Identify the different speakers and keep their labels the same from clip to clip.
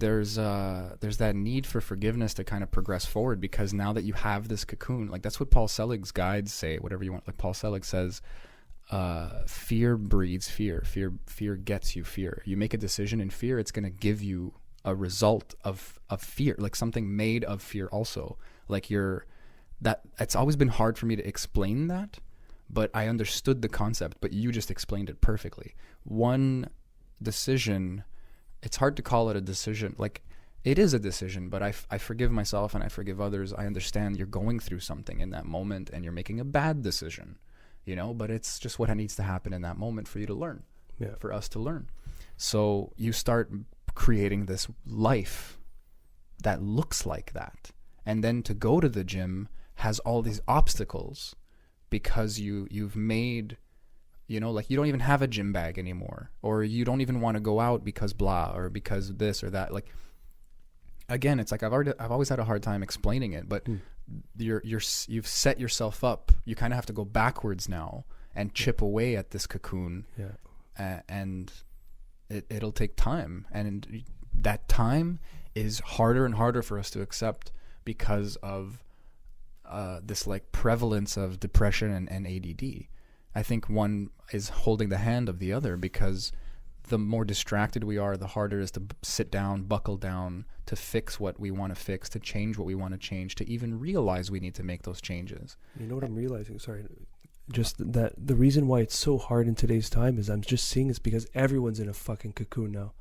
Speaker 1: there's that need for forgiveness to kind of progress forward, because now that you have this cocoon, like that's what Paul Selig's guides say, whatever you want. Like Paul Selig says, fear breeds fear. Fear gets you fear. You make a decision in fear, it's going to give you a result of fear, like something made of fear also. Like it's always been hard for me to explain that, but I understood the concept, but you just explained it perfectly. One decision, it's hard to call it a decision. Like, it is a decision, but I forgive myself and I forgive others. I understand you're going through something in that moment and you're making a bad decision, but it's just what needs to happen in that moment for you to learn, for us to learn. So you start creating this life that looks like that. And then to go to the gym has all these obstacles because you've made, like you don't even have a gym bag anymore, or you don't even want to go out because blah, or because this or that. Like, again, it's like I've always had a hard time explaining it, but you've set yourself up. You kind of have to go backwards now and chip away at this cocoon, and it'll take time, and that time is harder and harder for us to accept because of this like prevalence of depression and ADD. I think one is holding the hand of the other, because the more distracted we are, the harder it is to sit down, buckle down, to fix what we want to fix, to change what we want to change, to even realize we need to make those changes.
Speaker 2: You know what I'm realizing? Sorry. Just that the reason why it's so hard in today's time is I'm just seeing it's because everyone's in a fucking cocoon now.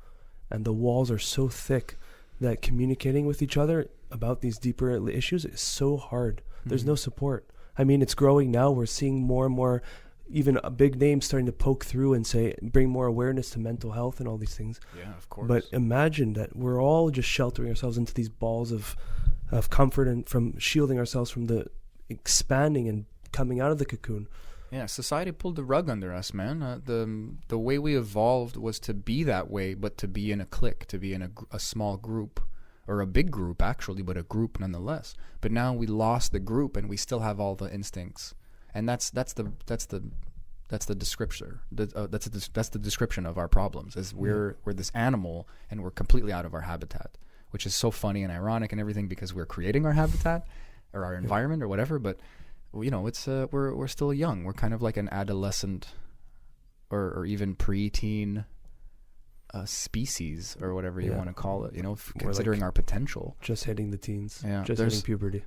Speaker 2: And the walls are so thick that communicating with each other about these deeper issues is so hard. There's no support. I mean, it's growing now. We're seeing more and more, even a big names starting to poke through and bring more awareness to mental health and all these things.
Speaker 1: Yeah, of course.
Speaker 2: But imagine that we're all just sheltering ourselves into these balls of comfort, and from shielding ourselves from the expanding and coming out of the cocoon.
Speaker 1: Yeah, society pulled the rug under us, man. The way we evolved was to be that way, but to be in a clique, to be in a small group, or a big group actually, but a group nonetheless. But now we lost the group, and we still have all the instincts, and that's the description. That's the description of our problems. Is we're this animal, and we're completely out of our habitat, which is so funny and ironic and everything, because we're creating our habitat or our environment or whatever, but. It's we're still young. We're kind of like an adolescent, or even preteen species, or whatever you want to call it. Considering like our potential.
Speaker 2: Just hitting the teens.
Speaker 1: Yeah,
Speaker 2: just hitting puberty.